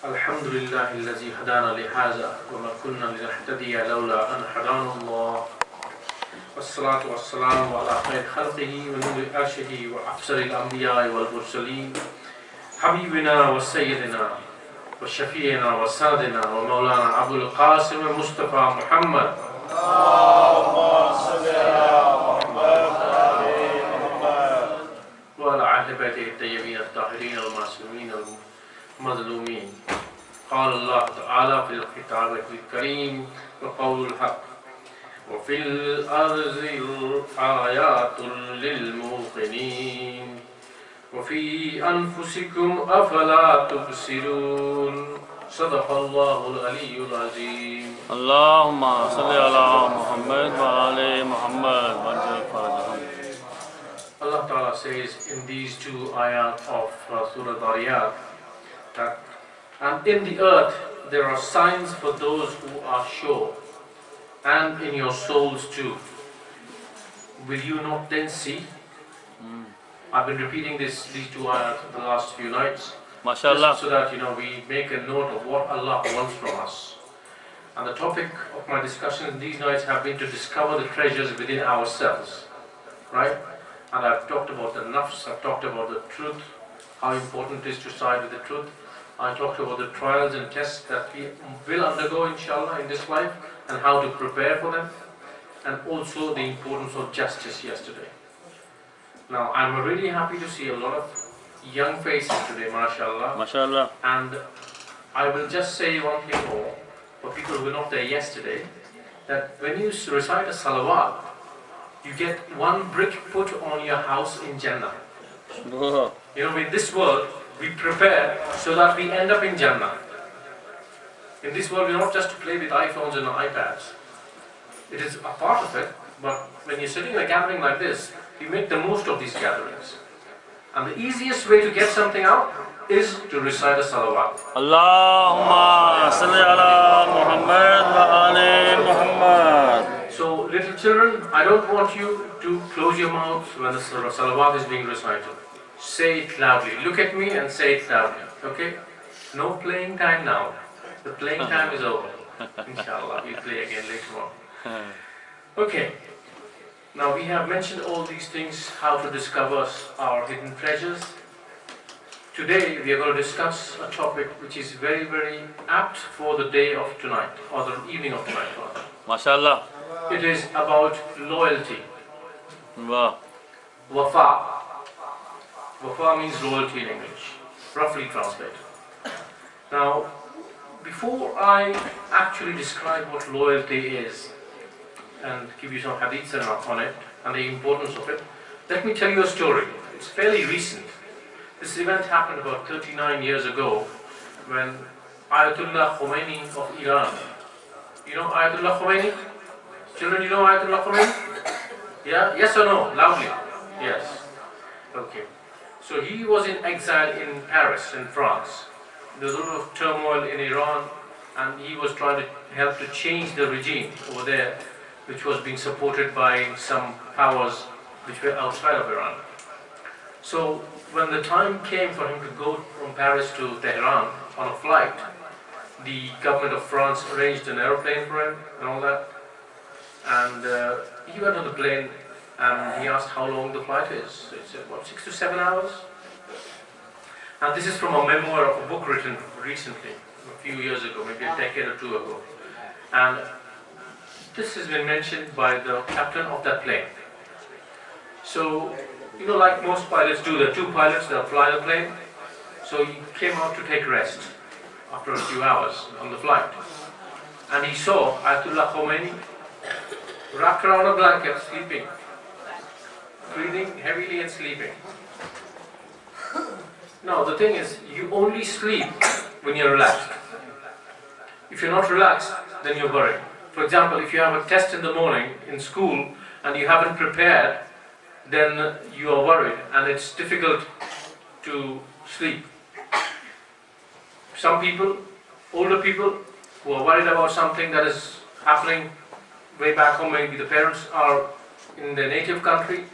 الحمد لله الذي هدانا لهذا وما كنا لنهتدي لولا أن هدانا الله والصلاة والسلام على خير خلقه ونور عرشه وأفضل الأنبياء والمرسلين حبيبنا وسيدنا وشفيعنا وسادنا ومولانا أبو القاسم المصطفى محمد اللهم صل على محمد وعلى أهل بيته الطيبين الطاهرين المعصومين المظلومين. قال الله تعالى في الكتاب الكريم وقول الحق وفي الأرض آيات للموقنين وفي أنفسكم أفلا تبصرون. صدق الله العلي العظيم. اللهم صل على محمد وعلى محمد وعجل فرجهم. Allah Ta'ala says in these two ayat of Surah Dariyat that, and in the earth there are signs for those who are sure, and in your souls too. Will you not then see? I've been repeating these two ayat the last few nights, MashaAllah. so that we make a note of what Allah wants from us. And the topic of my discussion these nights have been to discover the treasures within ourselves, right? And I've talked about the nafs, I've talked about the truth, how important it is to side with the truth. I talked about the trials and tests that we will undergo inshallah in this life and how to prepare for them, and also the importance of justice yesterday. Now I'm really happy to see a lot of young faces today, mashallah. MashaAllah. And I will just say one thing more for people who were not there yesterday, that when you recite a salawat, you get one brick put on your house in Jannah. In this world, we prepare so that we end up in Jannah. In this world, we're not just to play with iPhones and iPads. It is a part of it, but when you're sitting in a gathering like this, you make the most of these gatherings. And the easiest way to get something out is to recite a salawat. Allahumma salli ala Muhammad wa ala Muhammad. So, little children, I don't want you to close your mouths when the salawat is being recited. Say it loudly. Look at me and say it loudly. Okay? No playing time now. The playing time is over. Inshallah, we'll play again later on. Okay. Now we have mentioned all these things, how to discover our hidden treasures. Today we are going to discuss a topic which is very, very apt for the day of tonight, or the evening of tonight rather. MashaAllah. It is about loyalty. Wow. Wafa. Wafa means loyalty in English, roughly translated. Now, before I actually describe what loyalty is and give you some hadiths on it and the importance of it, let me tell you a story. It's fairly recent. This event happened about 39 years ago when Ayatollah Khomeini of Iran. You know Ayatollah Khomeini? Children, you know Ayatollah Khomeini? Yeah? Yes or no? Loudly. Yes. Okay. So he was in exile in Paris, in France. There was a lot of turmoil in Iran, and he was trying to help to change the regime over there, which was being supported by some powers which were outside of Iran. So when the time came for him to go from Paris to Tehran on a flight, the government of France arranged an aeroplane for him and all that. And he went on the plane and he asked how long the flight is. He said, what, 6 to 7 hours? Now this is from a memoir of a book written recently, a few years ago, maybe a decade or two ago. And this has been mentioned by the captain of that plane. So, like most pilots do, there are two pilots that fly the plane. So he came out to take rest after a few hours on the flight. And he saw Ayatollah Khomeini wrapped around a blanket, sleeping, breathing heavily and sleeping. Now the thing is, you only sleep when you're relaxed. If you're not relaxed, then you're worried. For example, if you have a test in the morning in school and you haven't prepared, then you are worried and it's difficult to sleep. Some people, older people, who are worried about something that is happening way back home, maybe the parents are in their native country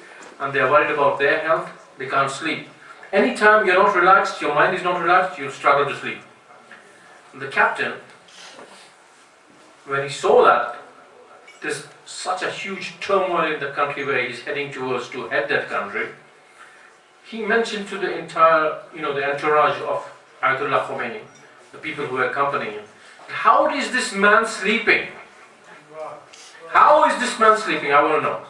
and they are worried about their health, they can't sleep. Anytime you're not relaxed, your mind is not relaxed, you'll struggle to sleep. The captain, when he saw that there's such a huge turmoil in the country where he's heading towards to head that country, he mentioned to the entire, the entourage of Ayatollah Khomeini, the people who were accompanying him, how is this man sleeping? How is this man sleeping? I want to know.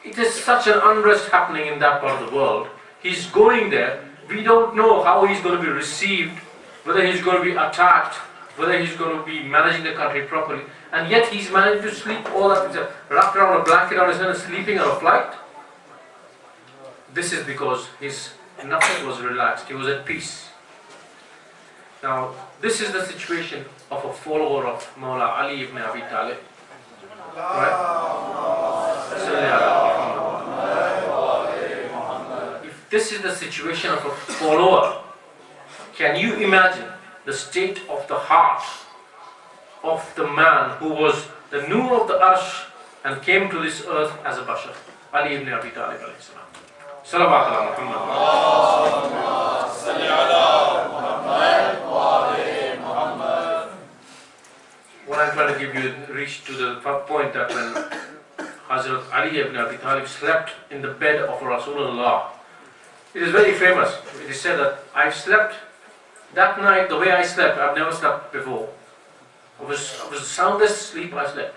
It is such an unrest happening in that part of the world. He's going there. We don't know how he's going to be received, whether he's going to be attacked, whether he's going to be managing the country properly. And yet he's managed to sleep all that, wrapped around a blanket on his head and sleeping on a flight. This is because his nafs was relaxed. He was at peace. Now, this is the situation of a follower of Mawla Ali ibn Abi Talib. Right? If this is the situation of a follower, can you imagine the state of the heart of the man who was the Nur of the Arsh and came to this earth as a Bashar? Ali ibn Abi Talib alayhi salam. Salawat ala Muhammad. What I'm trying to give you, reach to the point that when Hazrat Ali ibn Abi Talib slept in the bed of Rasulullah, it is very famous. It is said that I slept that night the way I slept. I've never slept before. It was soundest sleep I slept.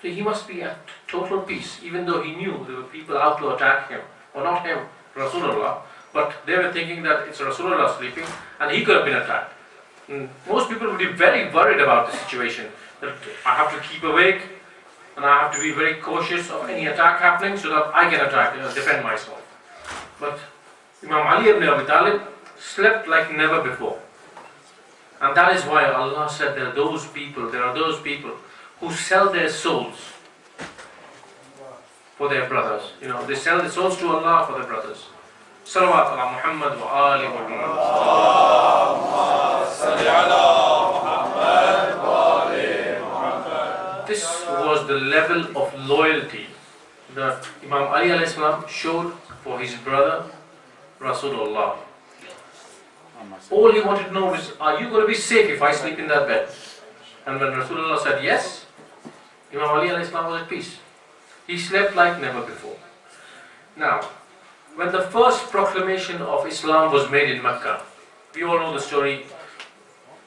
So he must be at total peace, even though he knew there were people out to attack him, or not him, Rasulullah, but they were thinking that it's Rasulullah sleeping and he could have been attacked. And most people would be very worried about the situation, that I have to keep awake and I have to be very cautious of any attack happening so that I can defend myself. But Imam Ali ibn Abi Talib slept like never before. And that is why Allah said there are those people who sell their souls for their brothers. They sell their souls to Allah for their brothers. Salawat ala Muhammad wa ali Muhammad. This was the level of loyalty that Imam Ali alayhi salam showed for his brother Rasulullah. All he wanted to know was, are you going to be safe if I sleep in that bed? And when Rasulullah said yes, Imam Ali alayhi salam was at peace. He slept like never before. Now, when the first proclamation of Islam was made in Mecca, we all know the story.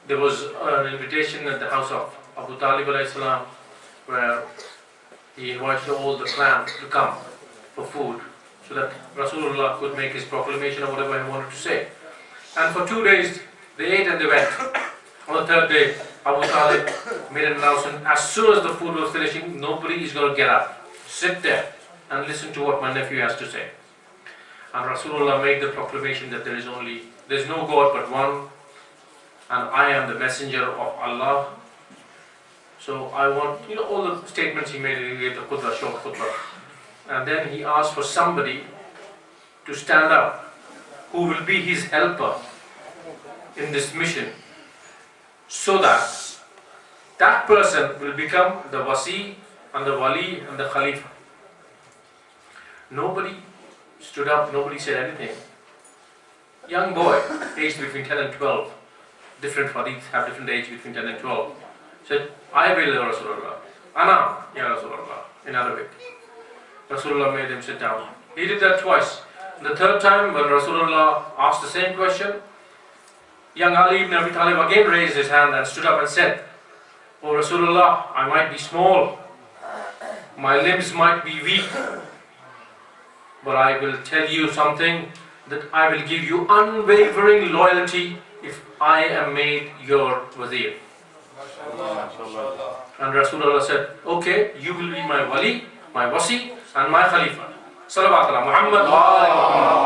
There was an invitation at the house of Abu Talib alayhi salam, where he invited all the clan to come for food, so that Rasulullah could make his proclamation or whatever he wanted to say. And for 2 days, they ate and they went. On the third day, Abu Talib made an announcement, as soon as the food was finishing, nobody is going to get up. Sit there and listen to what my nephew has to say. And Rasulullah made the proclamation that there is no God but one, and I am the messenger of Allah. So I want, all the statements he made, he gave the khutbah, short khutbah. And then he asked for somebody to stand up who will be his helper in this mission, so that that person will become the wasi and the wali and the khalifa. Nobody stood up, nobody said anything. Young boy, aged between 10 and 12, different hadiths have different age between 10 and 12, said, I will, Ya Rasulullah. Ana, Ya Rasulullah, in Arabic. Rasulullah made him sit down. He did that twice. The third time, when Rasulullah asked the same question, young Ali ibn Abi Talib again raised his hand and stood up and said, Oh Rasulullah, I might be small, my limbs might be weak, but I will tell you something, that I will give you unwavering loyalty if I am made your wazir. And Rasulullah said, okay, you will be my wali, my wasi and my khalifa. Salawat ala Muhammad wa ali Muhammad.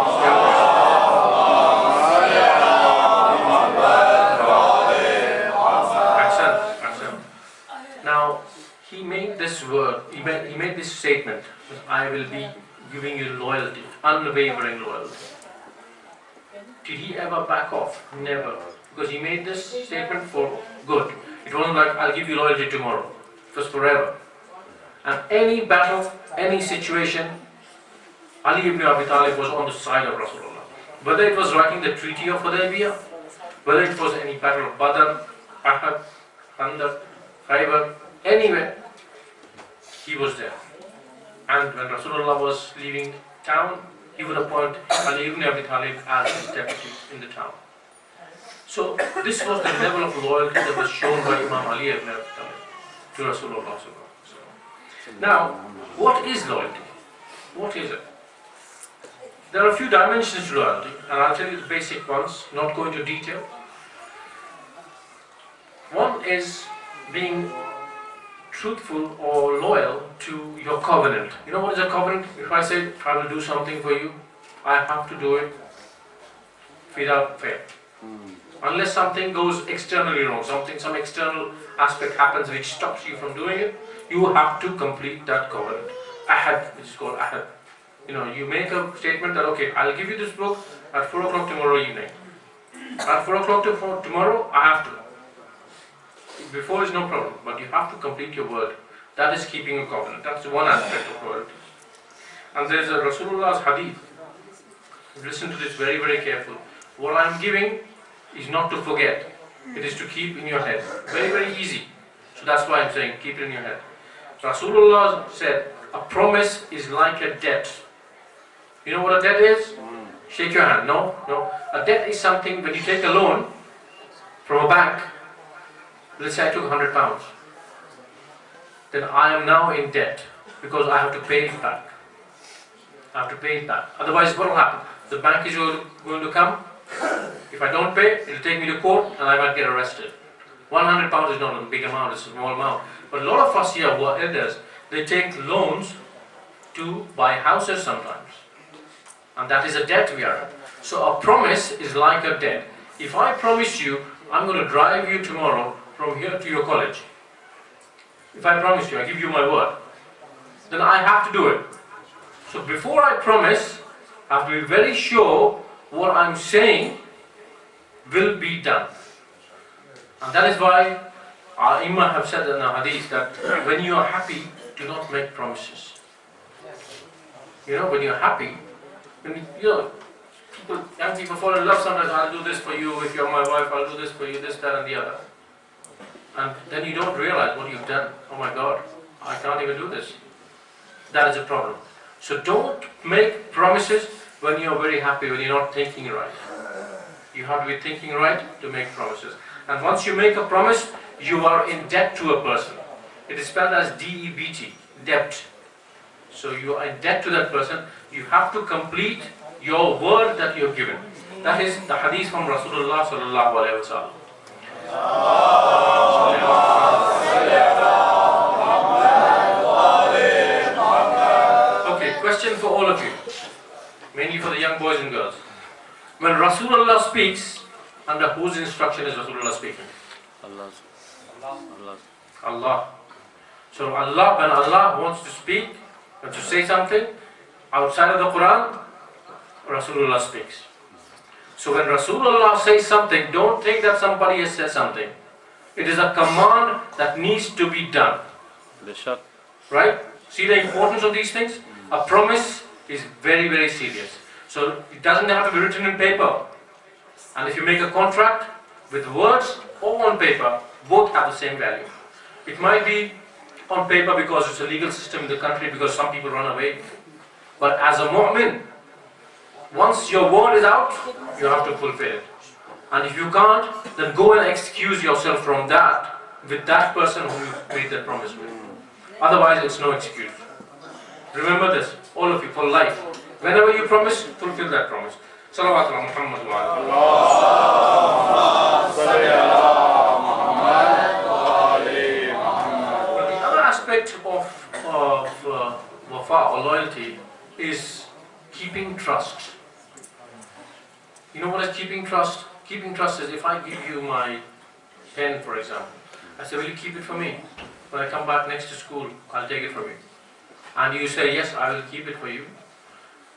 Now, he made this word, he made this statement, that I will be giving you loyalty, unwavering loyalty. Did he ever back off? Never. Because he made this statement for good. It wasn't like, I'll give you loyalty tomorrow. It was forever. And any battle, any situation, Ali ibn Abi Talib was on the side of Rasulullah. Whether it was writing the Treaty of Hudaybiyah, whether it was any battle of Badr, Ahad, Khandaq, Khaybar, anywhere, he was there. And when Rasulullah was leaving town, he would appoint Ali ibn Abi Talib as his deputy in the town. So this was the level of loyalty that was shown by Imam Ali ibn Abi Talib to Rasulullah. Now, what is loyalty? What is it? There are a few dimensions to loyalty, and I'll tell you the basic ones, not go into detail. One is being truthful or loyal to your covenant. You know what is a covenant? If I say I will do something for you, I have to do it without fail. Unless something goes externally wrong, some external aspect happens which stops you from doing it, you have to complete that covenant. Ahad, which is called ahad. You know, you make a statement that, okay, I'll give you this book at 4 o'clock tomorrow evening. At 4 o'clock tomorrow, I have to. Before is no problem, but you have to complete your word. That is keeping a covenant. That's one aspect of loyalty. And there's a Rasulullah's hadith. Listen to this very, very careful. What I'm giving is not to forget. It is to keep in your head. Very, very easy. So that's why I'm saying keep it in your head. Rasulullah said, a promise is like a debt. You know what a debt is? Shake your hand. No. A debt is something when you take a loan from a bank. Let's say I took £100. Then I am now in debt because I have to pay it back. I have to pay it back. Otherwise, what will happen? The bank is going to come. If I don't pay, it will take me to court and I might get arrested. £100 is not a big amount, it's a small amount. But a lot of us here who are elders, they take loans to buy houses sometimes. And that is a debt we are in. So a promise is like a debt. If I promise you, I'm going to drive you tomorrow from here to your college. If I promise you, I give you my word, then I have to do it. So before I promise, I have to be very sure what I'm saying will be done. And that is why our Imam have said in the hadith that when you are happy, do not make promises. You know, when you're happy, young people fall in love sometimes, I'll do this for you, if you're my wife, I'll do this for you, this, that and the other. And then you don't realize what you've done. Oh my God, I can't even do this. That is a problem. So don't make promises when you're very happy, when you're not thinking right. You have to be thinking right to make promises. And once you make a promise, you are in debt to a person. It is spelled as D-E-B-T, debt. So you are in debt to that person. You have to complete your word that you have given. That is the hadith from Rasulullah sallallahu alaihi wasallam. Okay, question for all of you, mainly for the young boys and girls. When Rasulullah speaks, under whose instruction is Rasulullah speaking? Allah. So Allah, when Allah wants to speak, and to say something outside of the Quran, Rasulullah speaks. So when Rasulullah says something, don't think that somebody has said something. It is a command that needs to be done. Right? See the importance of these things? A promise is very, very serious. So it doesn't have to be written in paper. And if you make a contract with words or on paper, both have the same value. It might be on paper because it's a legal system in the country, because some people run away. But as a mu'min, once your word is out, you have to fulfill it. And if you can't, then go and excuse yourself from that with that person who you made that promise with. Otherwise, it's no excuse. Remember this, all of you, for life. Whenever you promise, fulfill that promise. Salawat ala Muhammad wa But the other aspect of wafa or loyalty is keeping trust. You know what is keeping trust? Keeping trust is if I give you my pen, for example, I say, will you keep it for me? When I come back next to school, I'll take it from you. And you say, yes, I will keep it for you.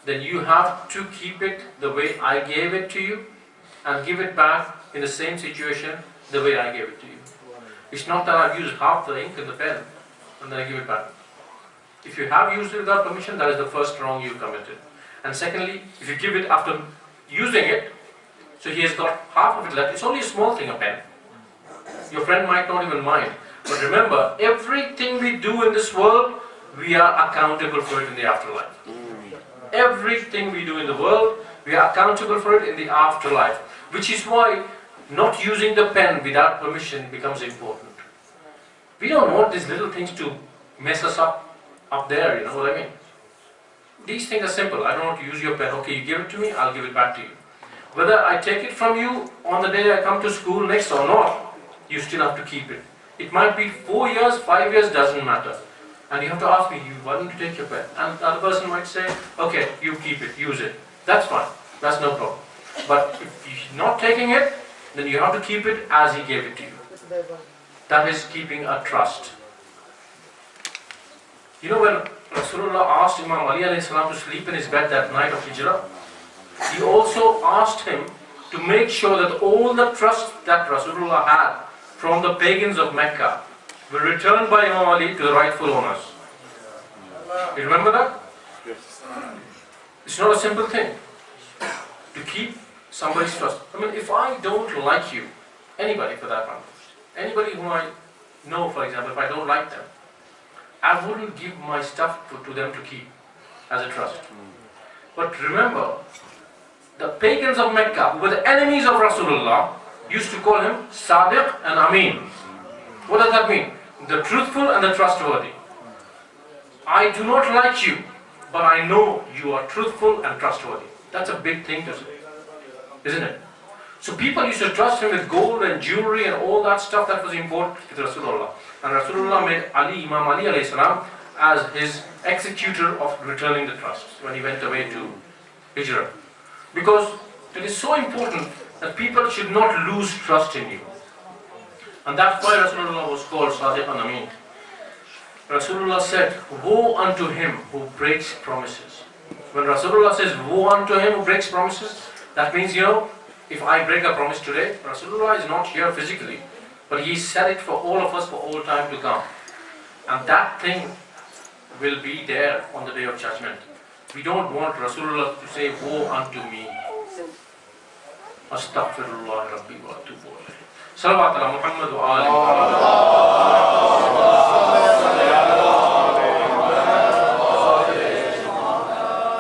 Then you have to keep it the way I gave it to you and give it back in the same situation the way I gave it to you. It's not that I've used half the ink in the pen and then I give it back. If you have used it without permission, that is the first wrong you committed. And secondly, if you give it after using it, So he has got half of it left. It's only a small thing, a pen. Your friend might not even mind. But remember, everything we do in this world, we are accountable for it in the afterlife. Everything we do in the world, we are accountable for it in the afterlife. Which is why not using the pen without permission becomes important. We don't want these little things to mess us up there, you know what I mean? These things are simple. I don't want to use your pen. Okay, you give it to me, I'll give it back to you. Whether I take it from you on the day I come to school next or not, you still have to keep it. It might be 4 years, 5 years, doesn't matter. And you have to ask me, why don't you take your pen? And the other person might say, okay, you keep it, use it. That's fine. That's no problem. But if you're not taking it, then you have to keep it as he gave it to you. That is keeping a trust. You know, when Rasulullah asked Imam Ali alayhi salam to sleep in his bed that night of Hijrah, he also asked him to make sure that all the trust that Rasulullah had from the pagans of Mecca were returned by Imam Ali to the rightful owners. You remember that? Yes. It's not a simple thing to keep somebody's trust. I mean, if I don't like you, anybody for that matter, anybody whom I know, for example, if I don't like them, I wouldn't give my stuff to them to keep as a trust. But remember, the pagans of Mecca, who were the enemies of Rasulullah, used to call him Sadiq and Amin. What does that mean? The truthful and the trustworthy. I do not like you, but I know you are truthful and trustworthy. That's a big thing to say, isn't it? So people used to trust him with gold and jewelry and all that stuff that was important to Rasulullah. And Rasulullah made Imam Ali alayhi salam as his executor of returning the trust when he went away to Hijrah. Because it is so important that people should not lose trust in you. And that's why Rasulullah was called Sadiq and Amin. Rasulullah said, woe unto him who breaks promises. When Rasulullah says, woe unto him who breaks promises, that means, you know, if I break a promise today, Rasulullah is not here physically, but he said it for all of us for all time to come. And that thing will be there on the day of judgment. We don't want Rasulullah to say, woe unto me. Astaghfirullah Rabbi wa atubu ilayh. Salawat ala Muhammad wa ali Muhammad.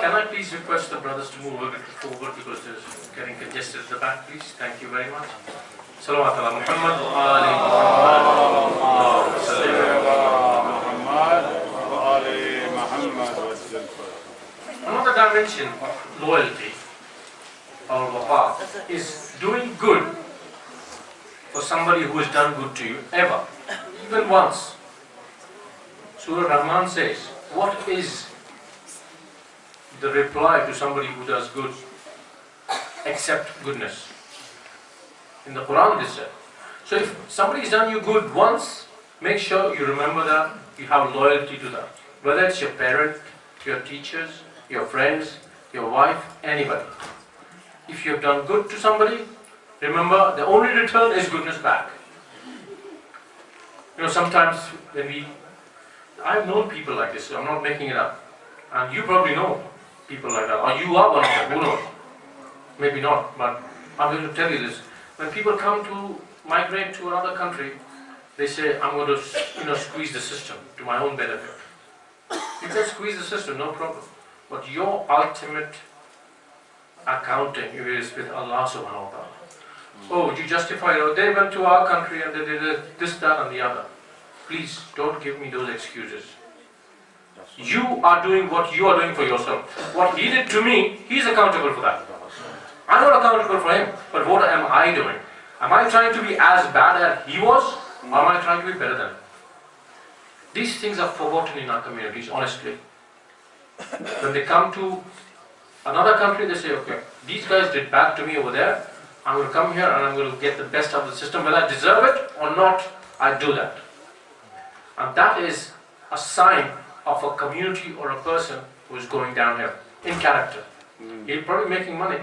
Can I please request the brothers to move a bit forward because it's getting congested at the back, please? Thank you very much. Salawat ala Muhammad wa ali Muhammad. Another dimension of loyalty or wafa is doing good for somebody who has done good to you, ever, even once. Surah Rahman says, what is the reply to somebody who does good except goodness? In the Quran it is said. So if somebody has done you good once, make sure you remember that, you have loyalty to that. Whether it's your parent, your teachers, your friends, your wife, anybody. If you have done good to somebody, remember the only return is goodness back. You know, sometimes when I've known people like this, so I'm not making it up. And you probably know people like that, or you are one of them, who knows? Maybe not, but I'm going to tell you this. When people come to migrate to another country, they say, I'm going to squeeze the system to my own benefit. You can squeeze the system, no problem. But your ultimate accounting is with Allah subhanahu wa ta'ala. Oh, you justify it. Oh, they went to our country and they did this, that and the other. Please, don't give me those excuses. You are doing what you are doing for yourself. What he did to me, he's accountable for that. I'm not accountable for him, but what am I doing? Am I trying to be as bad as he was, or am I trying to be better than him? These things are forgotten in our communities, honestly. When they come to another country, they say, okay, these guys did bad to me over there, I'm going to come here and I'm going to get the best out of the system. Whether I deserve it or not, I do that. And that is a sign of a community or a person who is going downhill in character. He'll probably be making money,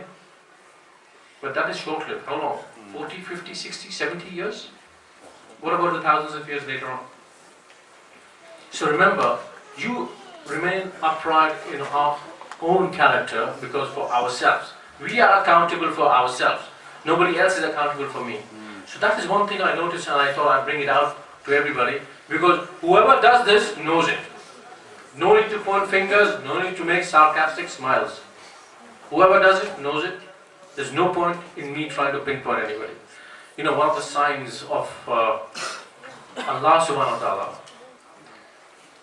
but that is short-lived. How long? 40, 50, 60, 70 years? What about the thousands of years later on? So remember, you remain upright in our own character because for ourselves. We are accountable for ourselves. Nobody else is accountable for me. So that is one thing I noticed, and I thought I'd bring it out to everybody, because whoever does this knows it. No need to point fingers, no need to make sarcastic smiles. Whoever does it knows it. There's no point in me trying to pinpoint anybody. You know, one of the signs of Allah subhanahu wa ta'ala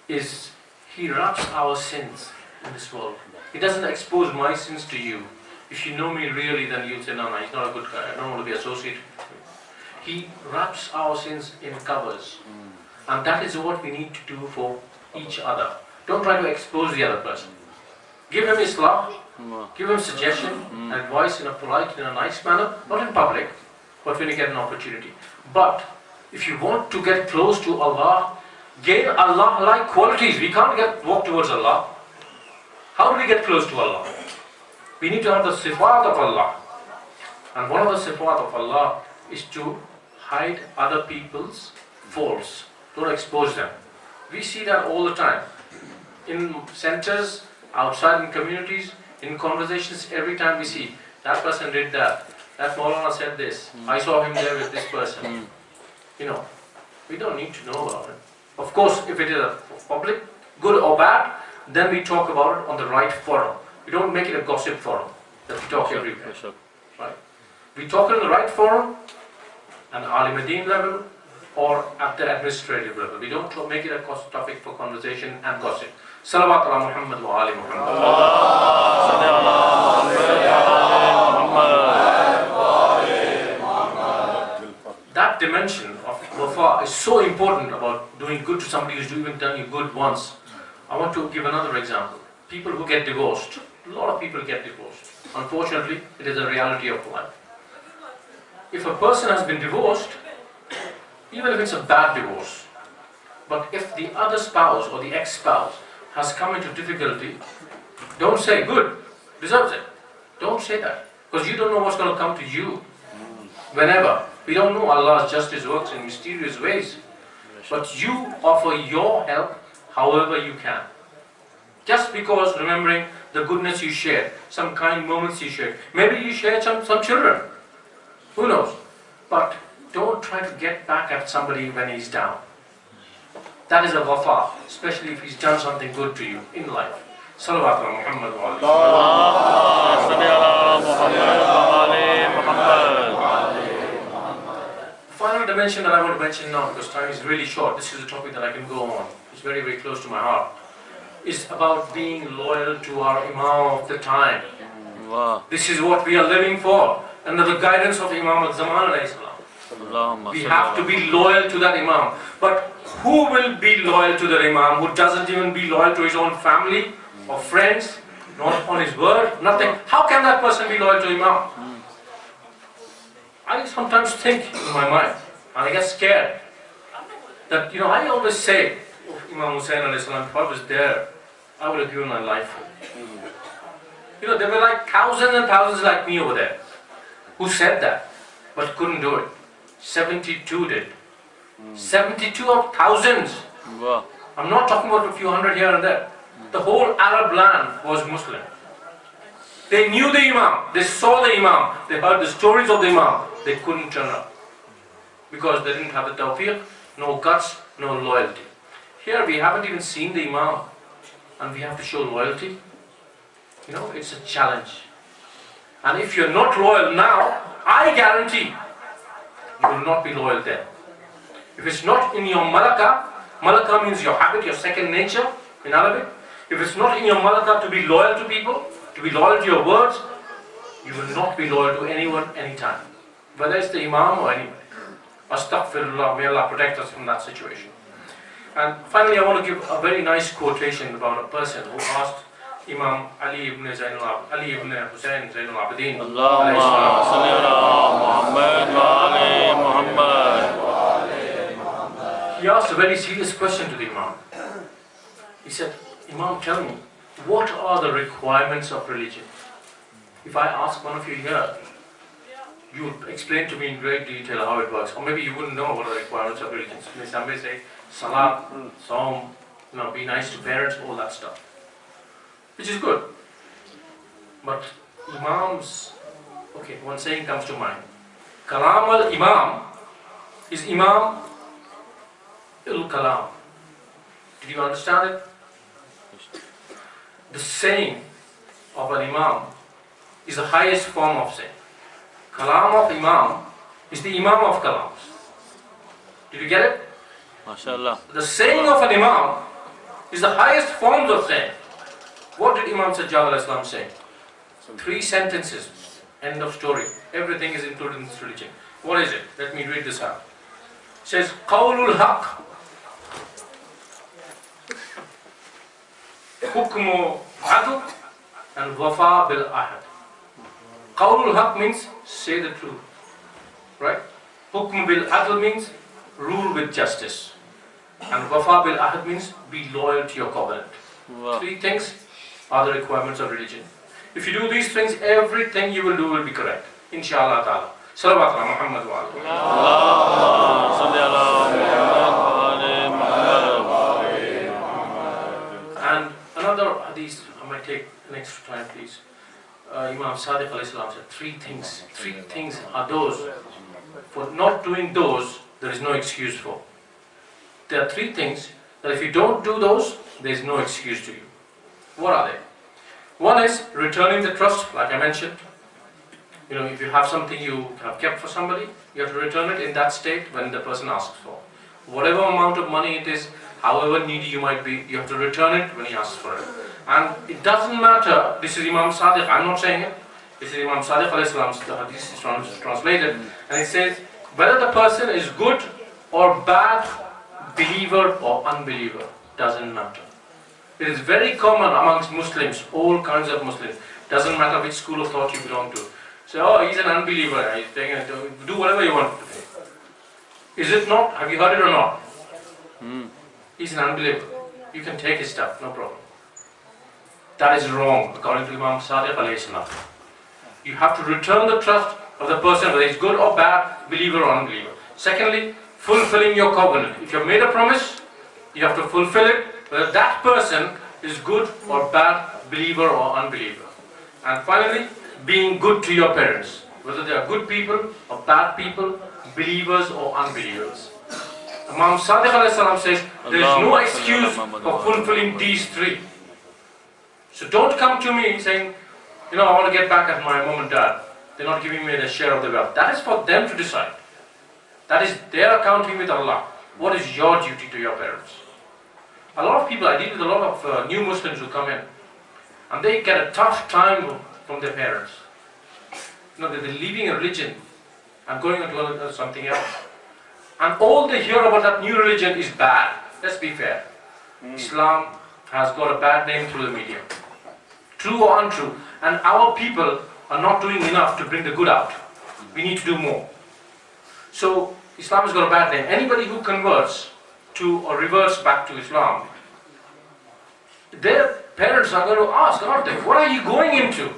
is He wraps our sins in this world. He doesn't expose my sins to you. If you know me really, then you'll say, no, he's not a good guy, I don't want to be associated with him. He wraps our sins in covers. And that is what we need to do for each other. Don't try to expose the other person. Give him Islam, give him suggestion, advice in a polite, in a nice manner, not in public, but when you get an opportunity. But if you want to get close to Allah, gain Allah-like qualities. We can't walk towards Allah. How do we get close to Allah? We need to have the sifat of Allah. And one of the sifat of Allah is to hide other people's faults. Don't expose them. We see that all the time. In centers, outside in communities, in conversations, every time we see, that person did that. That Maulana said this. I saw him there with this person. You know, we don't need to know about it. Of course, if it is a public, good or bad, then we talk about it on the right forum. We don't make it a gossip forum that we talk everywhere. Right? We talk in the right forum, an Alimadeen level, or at the administrative level. We don't make it a topic for conversation and gossip. Salawat ala Muhammad wa ali Muhammad. That dimension of wafa is so important about doing good to somebody who's even done you good once. I want to give another example. People who get divorced. A lot of people get divorced. Unfortunately, it is a reality of life. If a person has been divorced, even if it's a bad divorce, but if the other spouse or the ex-spouse has come into difficulty, don't say, good, deserves it. Don't say that. Because you don't know what's going to come to you. Whenever. We don't know. Allah's justice works in mysterious ways. But you offer your help however you can. Just because remembering the goodness you shared, some kind moments you shared. Maybe you shared some children. Who knows? But don't try to get back at somebody when he's down. That is a wafa, especially if he's done something good to you in life. Salawat ala Muhammad wa final dimension that I want to mention now, because time is really short, this is a topic that I can go on, it's very, very close to my heart, is about being loyal to our Imam of the time. Wow. This is what we are living for, under the guidance of Imam al-Zaman alayhi salam. We have to be loyal to that Imam. But who will be loyal to that Imam who doesn't even be loyal to his own family or friends, not on his word, nothing? How can that person be loyal to Imam? I sometimes think in my mind, and I get scared, that, you know, I always say, oh, Imam Hussain alayhi salam, if I was there, I would have given my life for him. You know, there were like thousands and thousands like me over there who said that, but couldn't do it. 72 did. 72 of thousands. Wow. I'm not talking about a few hundred here and there. The whole Arab land was Muslim. They knew the Imam, they saw the Imam, they heard the stories of the Imam. They couldn't turn up because they didn't have the tawfiq, no guts, no loyalty. Here we haven't even seen the Imam and we have to show loyalty. You know, it's a challenge. And if you're not loyal now, I guarantee you will not be loyal then. If it's not in your malaka, malaka means your habit, your second nature in Arabic. If it's not in your malaka to be loyal to people, to be loyal to your words, you will not be loyal to anyone, anytime. Whether it's the Imam or anyone. Astaghfirullah, may Allah protect us from that situation. And finally, I want to give a very nice quotation about a person who asked Imam Ali ibn Hussain Zainul Abidin. Allahumma salli ala Muhammad wa ali Muhammad. He asked a very serious question to the Imam. He said, Imam, tell me, what are the requirements of religion? If I ask one of you here, you would explain to me in great detail how it works. Or maybe you wouldn't know what are the requirements of religion. Somebody say, Salat, Saum, you know, be nice to parents, all that stuff. Which is good. But Imams, okay, one saying comes to mind. Kalam al-Imam is Imam il-Kalam. Did you understand it? The saying of an Imam is the highest form of saying. Kalam of Imam is the Imam of Kalams. Did you get it? MashaAllah. The saying of an Imam is the highest forms of saying. What did Imam Sajjad al-Islam say? 3 sentences. End of story. Everything is included in this religion. What is it? Let me read this out. It says, Qawlul Haq. Hukmu Adl and Wafa bil Ahad. Qawlul Haq means say the truth. Right? Hukm bil Adl means rule with justice. And Wafa bil Ahad means be loyal to your covenant. Wow. 3 things are the requirements of religion. If you do these things, everything you will do will be correct. Inshallah ta'ala. Salawat ala Muhammad wa ala. Allahumma salli ala Muhammad wa ali Muhammad. And another hadith, I might take an extra time please. Imam Sadiq alayhi salam said 3 things. 3 things are those. For not doing those, there is no excuse for. There are 3 things that if you don't do those, there is no excuse to you. What are they? One is returning the trust, like I mentioned. You know, if you have something you have kept for somebody, you have to return it in that state when the person asks for. Whatever amount of money it is, however needy you might be, you have to return it when he asks for it. And it doesn't matter, this is Imam Sadiq, I'm not saying it, this is Imam Sadiq alayhi salam, the hadith is translated, and it says, whether the person is good or bad, believer or unbeliever, doesn't matter. It is very common amongst Muslims, all kinds of Muslims, doesn't matter which school of thought you belong to. Say, oh, he's an unbeliever, do whatever you want to do. Is it not? Have you heard it or not? He's an unbeliever. You can take his stuff, no problem. That is wrong, according to Imam Sadiq alayhi salam. You have to return the trust of the person, whether he's good or bad, believer or unbeliever. Secondly, fulfilling your covenant. If you've made a promise, you have to fulfill it, whether that person is good or bad, believer or unbeliever. And finally, being good to your parents, whether they are good people or bad people, believers or unbelievers. Imam Sadiq alayhi salam says, there is no excuse for fulfilling these 3. So don't come to me saying, you know, I want to get back at my mom and dad. They're not giving me the share of the wealth. That is for them to decide. That is their accounting with Allah. What is your duty to your parents? A lot of people, I deal with a lot of new Muslims who come in, and they get a tough time from their parents. You know, they're leaving a religion and going into something else. And all they hear about that new religion is bad. Let's be fair. Islam has got a bad name through the media. True or untrue. And our people are not doing enough to bring the good out. We need to do more. So Islam has got a bad name. Anybody who converts to or reverts back to Islam, their parents are going to ask, aren't they? What are you going into?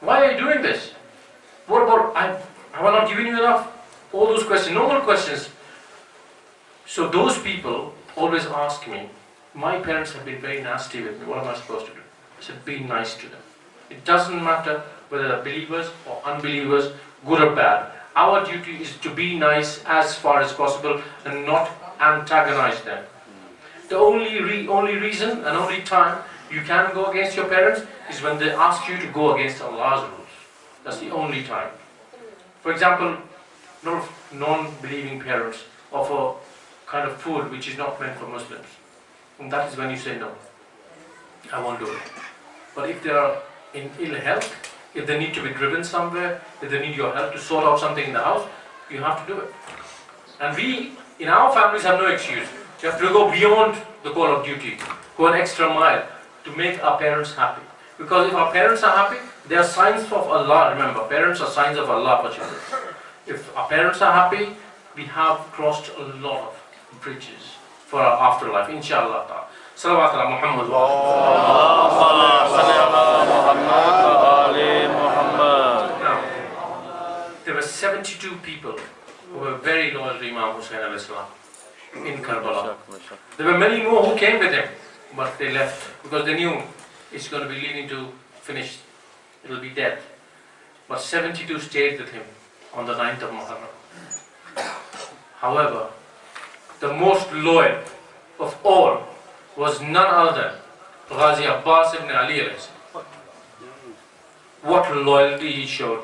Why are you doing this? What about, have I not given you enough? All those questions, normal questions. So those people always ask me, my parents have been very nasty with me, what am I supposed to do? I said, be nice to them. It doesn't matter whether they're believers or unbelievers, good or bad. Our duty is to be nice as far as possible and not antagonize them. The only reason and only time you can go against your parents is when they ask you to go against Allah's rules. That's the only time. For example, a lot of non-believing parents offer kind of food which is not meant for Muslims. And that is when you say no, I won't do it. But if they are in ill health, if they need to be driven somewhere, if they need your help to sort out something in the house, you have to do it. And we, in our families, have no excuse. You have to go beyond the call of duty, go an extra mile to make our parents happy. Because if our parents are happy, they are signs of Allah. Remember, parents are signs of Allah for children. If our parents are happy, we have crossed a lot of bridges for our afterlife, inshallah ta'ala. Salawat ala Muhammad wa Muhammad. Now, there were 72 people who were very loyal to Imam Hussaini alayhi salam in Karbala. There were many more who came with him, but they left because they knew it's going to be leading to finish. It will be death. But 72 stayed with him. on the 9th of Muharram. However, the most loyal of all was none other than Ghazi Abbas ibn Ali alayhi salam. What loyalty he showed.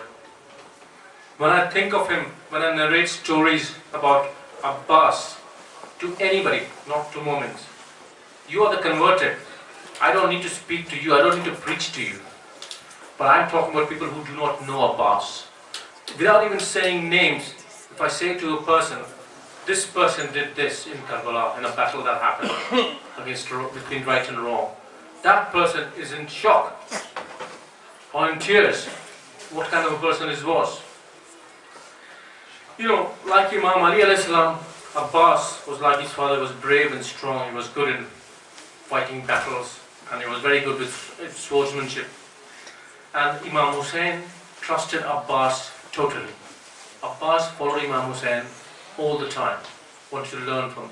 When I think of him, when I narrate stories about Abbas to anybody, not to moments, you are the converted. I don't need to speak to you, I don't need to preach to you. But I'm talking about people who do not know Abbas. Without even saying names, if I say to a person, this person did this in Karbala, in a battle that happened between right and wrong, that person is in shock or in tears. What kind of a person he was? You know, like Imam Ali alayhi salam, Abbas was like his father, was brave and strong, he was good in fighting battles, and he was very good with swordsmanship. And Imam Hussain trusted Abbas totally. Abbas followed Imam Hussain all the time, wanted to learn from him.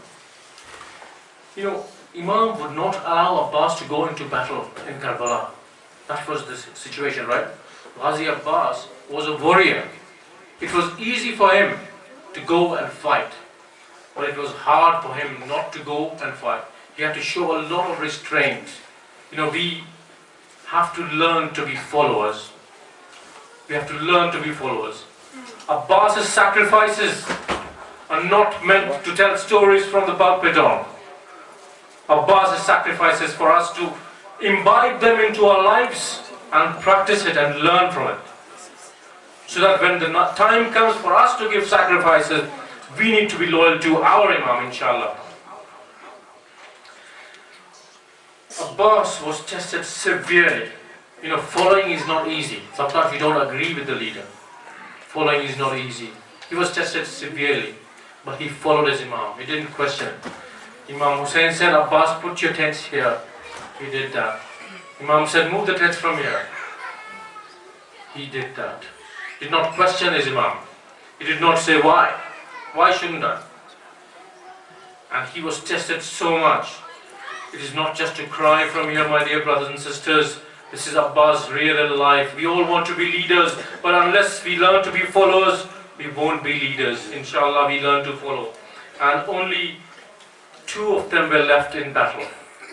You know, Imam would not allow Abbas to go into battle in Karbala. That was the situation, right? Ghazi Abbas was a warrior. It was easy for him to go and fight, but it was hard for him not to go and fight. He had to show a lot of restraint. You know, we have to learn to be followers. We have to learn to be followers. Abbas's sacrifices are not meant to tell stories from the pulpit on. Abbas's sacrifices for us to imbibe them into our lives and practice it and learn from it. So that when the time comes for us to give sacrifices, we need to be loyal to our Imam, inshallah. Abbas was tested severely. You know, following is not easy. Sometimes you don't agree with the leader. Following is not easy. He was tested severely, but he followed his Imam. He didn't question it. Imam Hussain said, Abbas, put your tents here. He did that. Imam said, move the tents from here. He did that. He did not question his Imam. He did not say, why? Why shouldn't I? And he was tested so much. It is not just a cry from here, my dear brothers and sisters. This is Abbas' real life. We all want to be leaders, but unless we learn to be followers, we won't be leaders. Inshallah, we learn to follow. And only 2 of them were left in battle.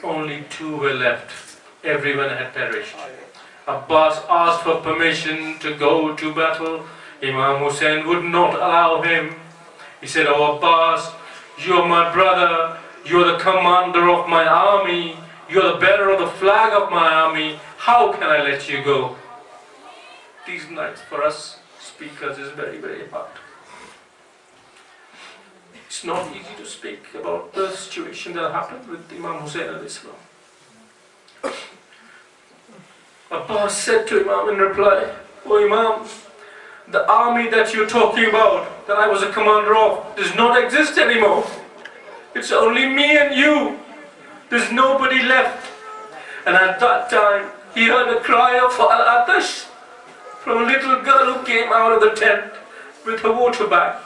Only 2 were left. Everyone had perished. Abbas asked for permission to go to battle. Imam Hussain would not allow him. He said, oh Abbas, you are my brother. You are the commander of my army. You are the bearer of the flag of my army. How can I let you go? These nights for us speakers is very, very hard. It's not easy to speak about the situation that happened with Imam Hussain alayhi salam. Abbas said to Imam in reply, oh Imam, the army that you're talking about, that I was a commander of, does not exist anymore. It's only me and you. There's nobody left. And at that time, he heard a cry of Al-Atash from a little girl who came out of the tent with her water bag.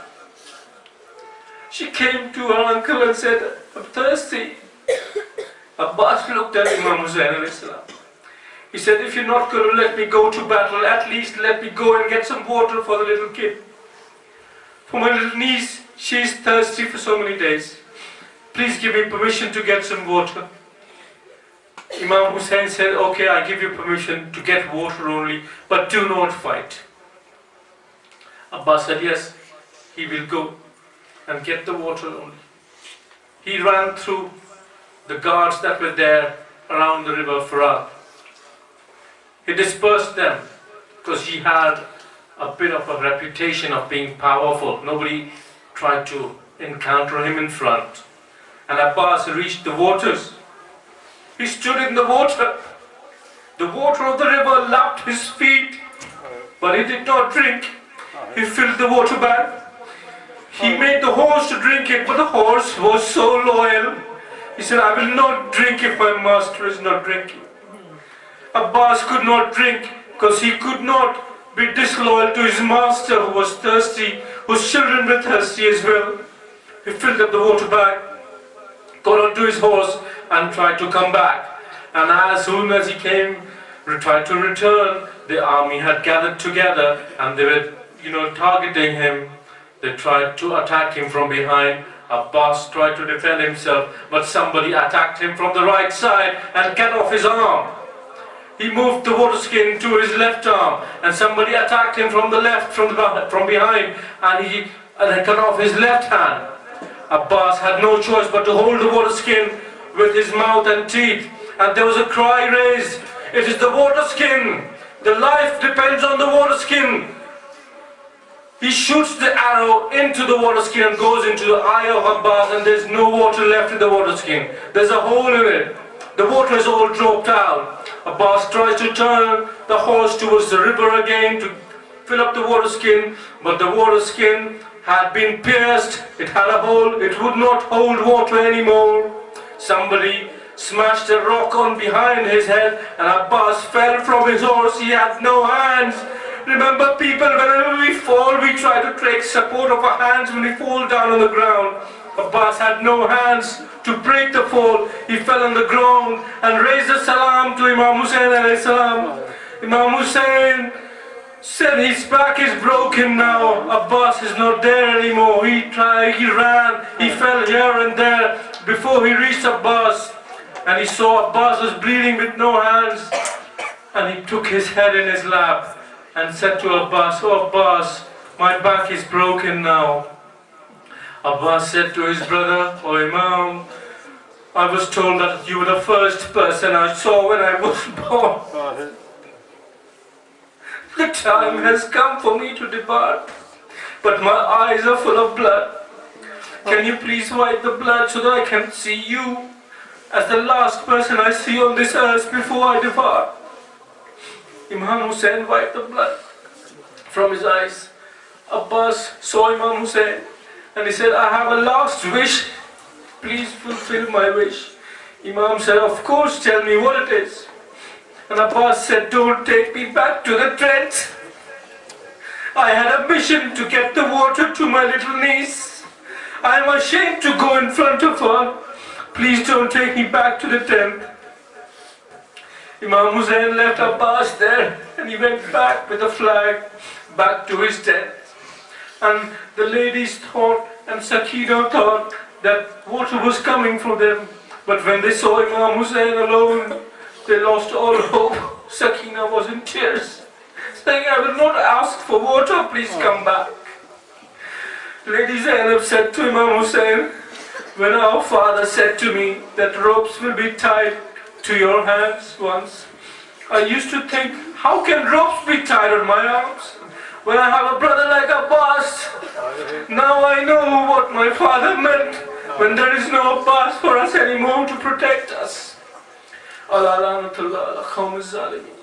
She came to her uncle and said, I'm thirsty. Abbas looked at Imam Hussain alayhi salam. He said, if you're not going to let me go to battle, at least let me go and get some water for the little kid. For my little niece, she's thirsty for so many days. Please give me permission to get some water. Imam Hussain said, okay, I give you permission to get water only, but do not fight. Abbas said, yes, he will go and get the water only. He ran through the guards that were there around the river Farad. He dispersed them because he had a bit of a reputation of being powerful. Nobody tried to encounter him in front. And Abbas reached the waters. He stood in the water. The water of the river lapped his feet, but he did not drink. He filled the water bag. He made the horse to drink it, but the horse was so loyal. He said, I will not drink if my master is not drinking. Abbas could not drink because he could not be disloyal to his master who was thirsty, whose children were thirsty as well. He filled up the water bag, got onto his horse and tried to come back. And as soon as he came, tried to return, the army had gathered together and they were, targeting him. They tried to attack him from behind. Abbas tried to defend himself, but somebody attacked him from the right side and cut off his arm. He moved the water skin to his left arm, and somebody attacked him from the left, from behind, and they cut off his left hand. Abbas had no choice but to hold the water skin with his mouth and teeth, and there was a cry raised, "It is the water skin! The life depends on the water skin!" He shoots the arrow into the water skin and goes into the eye of Abbas, and there's no water left in the water skin. There's a hole in it. The water is all dropped out. Abbas tries to turn the horse towards the river again to fill up the water skin, but the water skin had been pierced. It had a hole. It would not hold water anymore. Somebody smashed a rock on behind his head, and Abbas fell from his horse. He had no hands. Remember, people, whenever we fall, we try to take support of our hands when we fall down on the ground. Abbas had no hands to break the fall. He fell on the ground and raised a salam to Imam Hussain alayhi salam. Imam Hussain said his back is broken now. Abbas is not there anymore. He ran, he fell here and there before he reached Abbas. And he saw Abbas was bleeding with no hands. And he took his head in his lap and said to Abbas, "Oh Abbas, my back is broken now." Abbas said to his brother, "Oh Imam, I was told that you were the first person I saw when I was born. The time has come for me to depart, but my eyes are full of blood. Can you please wipe the blood so that I can see you as the last person I see on this earth before I depart?" Imam Hussain wiped the blood from his eyes. Abbas saw Imam Hussain and he said, "I have a last wish. Please fulfill my wish." Imam said, "Of course, tell me what it is." And Abbas said, "Don't take me back to the tent. I had a mission to get the water to my little niece. I am ashamed to go in front of her. Please don't take me back to the tent." Imam Hussain left Abbas there and he went back with a flag back to his tent. And the ladies thought and Sakina thought that water was coming for them. But when they saw Imam Hussain alone, they lost all hope. Sakina was in tears, saying, "I will not ask for water, please come back." Lady Zainab said to Imam Hussain, "When our father said to me that ropes will be tied to your hands once, I used to think, how can ropes be tied on my arms when I have a brother like Abbas? Now I know what my father meant when there is no Abbas for us anymore to protect us." Allah lanatullah ala qawm az-zalimin.